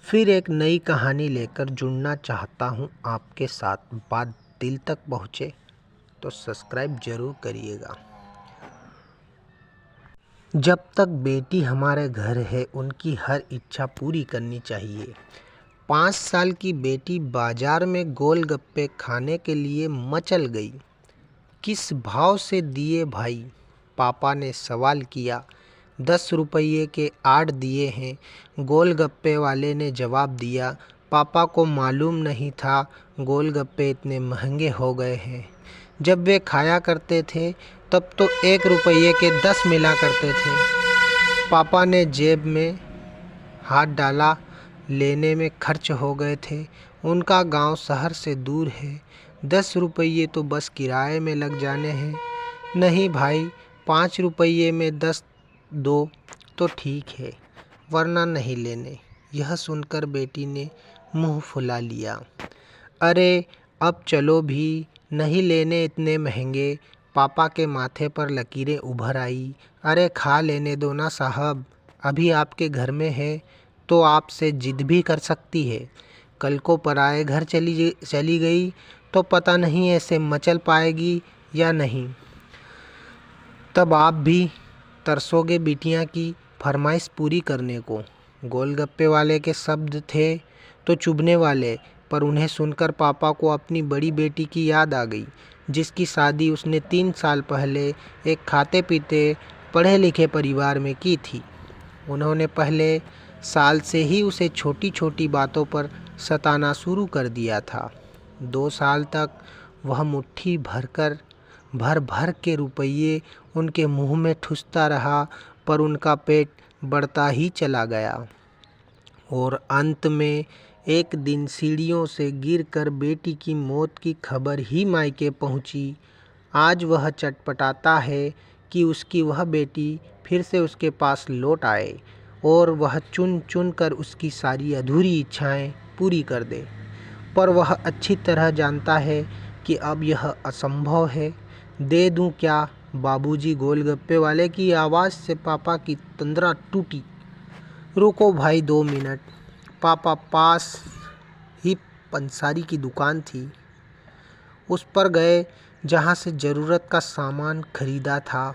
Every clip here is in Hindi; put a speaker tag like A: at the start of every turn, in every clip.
A: फिर एक नई कहानी लेकर जुड़ना चाहता हूँ आपके साथ। बात दिल तक पहुँचे तो सब्सक्राइब ज़रूर करिएगा। जब तक बेटी हमारे घर है उनकी हर इच्छा पूरी करनी चाहिए। 5 साल की बेटी बाजार में गोलगप्पे खाने के लिए मचल गई। किस भाव से दिए भाई? पापा ने सवाल किया। 10 रुपये के 8 दिए हैं, गोलगप्पे वाले ने जवाब दिया। पापा को मालूम नहीं था गोलगप्पे इतने महंगे हो गए हैं। जब वे खाया करते थे तब तो 1 रुपये के 10 मिला करते थे। पापा ने जेब में हाथ डाला, लेने में खर्च हो गए थे। उनका गांव शहर से दूर है, 10 रुपये तो बस किराए में लग जाने हैं। नहीं भाई, 5 रुपये में 10 दो तो ठीक है, वरना नहीं लेने। यह सुनकर बेटी ने मुंह फुला लिया। अरे अब चलो भी, नहीं लेने इतने महंगे। पापा के माथे पर लकीरें उभर आई। अरे खा लेने दो ना साहब, अभी आपके घर में है तो आपसे जिद भी कर सकती है। कल को पराए घर चली गई तो पता नहीं ऐसे मचल पाएगी या नहीं। तब आप भी तरसोगे बिटिया की फरमाइश पूरी करने को। गोलगप्पे वाले के शब्द थे तो चुभने वाले, पर उन्हें सुनकर पापा को अपनी बड़ी बेटी की याद आ गई, जिसकी शादी उसने 3 साल पहले एक खाते पीते पढ़े लिखे परिवार में की थी। उन्होंने पहले साल से ही उसे छोटी छोटी बातों पर सताना शुरू कर दिया था। 2 साल तक वह मुट्ठी भर भर के रुपये उनके मुंह में ठूसता रहा, पर उनका पेट बढ़ता ही चला गया। और अंत में एक दिन सीढ़ियों से गिरकर बेटी की मौत की खबर ही मायके पहुंची। आज वह चटपटाता है कि उसकी वह बेटी फिर से उसके पास लौट आए और वह चुन चुन कर उसकी सारी अधूरी इच्छाएं पूरी कर दे। पर वह अच्छी तरह जानता है कि अब यह असंभव है। दे दूं क्या बाबूजी? गोलगप्पे वाले की आवाज़ से पापा की तंद्रा टूटी। रुको भाई 2 मिनट। पापा पास ही पंसारी की दुकान थी, उस पर गए जहाँ से ज़रूरत का सामान खरीदा था।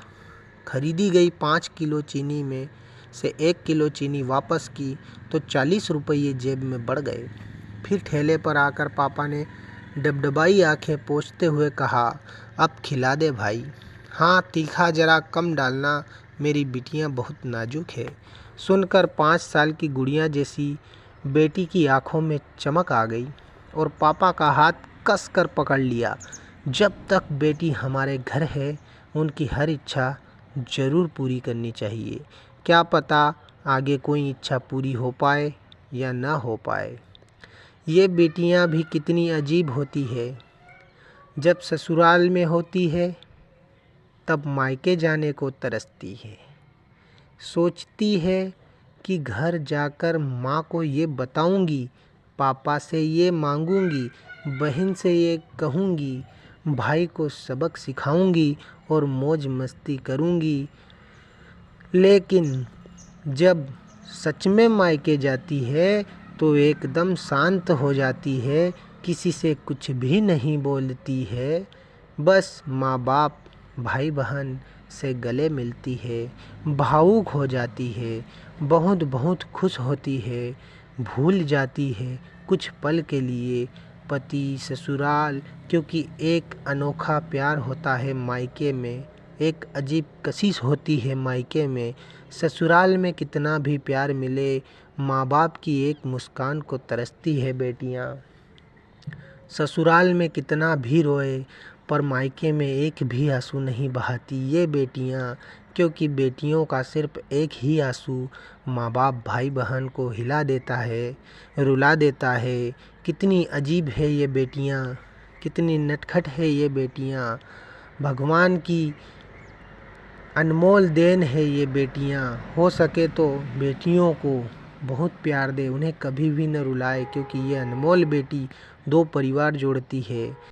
A: खरीदी गई 5 किलो चीनी में से 1 किलो चीनी वापस की तो 40 रुपये जेब में बढ़ गए। फिर ठेले पर आकर पापा ने डबडबाई आंखें पोंछते हुए कहा, अब खिला दे भाई। हाँ, तीखा जरा कम डालना, मेरी बिटिया बहुत नाजुक है। सुनकर 5 साल की गुड़िया जैसी बेटी की आंखों में चमक आ गई और पापा का हाथ कस कर पकड़ लिया। जब तक बेटी हमारे घर है उनकी हर इच्छा ज़रूर पूरी करनी चाहिए। क्या पता आगे कोई इच्छा पूरी हो पाए या ना हो पाए। ये बेटियां भी कितनी अजीब होती है। जब ससुराल में होती है तब मायके जाने को तरसती है। सोचती है कि घर जाकर माँ को ये बताऊंगी, पापा से ये मांगूंगी, बहन से ये कहूंगी, भाई को सबक सिखाऊंगी और मौज मस्ती करूंगी। लेकिन जब सच में मायके जाती है तो एकदम शांत हो जाती है, किसी से कुछ भी नहीं बोलती है, बस माँ बाप भाई बहन से गले मिलती है, भावुक हो जाती है, बहुत बहुत खुश होती है, भूल जाती है कुछ पल के लिए पति ससुराल, क्योंकि एक अनोखा प्यार होता है मायके में, एक अजीब कशिश होती है मायके में। ससुराल में कितना भी प्यार मिले, माँ बाप की एक मुस्कान को तरसती है बेटियाँ। ससुराल में कितना भी रोए पर मायके में एक भी आंसू नहीं बहाती ये बेटियाँ, क्योंकि बेटियों का सिर्फ एक ही आंसू माँ बाप भाई बहन को हिला देता है, रुला देता है। कितनी अजीब है ये बेटियाँ, कितनी नटखट है ये बेटियाँ। भगवान की अनमोल देन है ये बेटियाँ। हो सके तो बेटियों को बहुत प्यार दे, उन्हें कभी भी न रुलाए, क्योंकि ये अनमोल बेटी 2 परिवार जोड़ती है।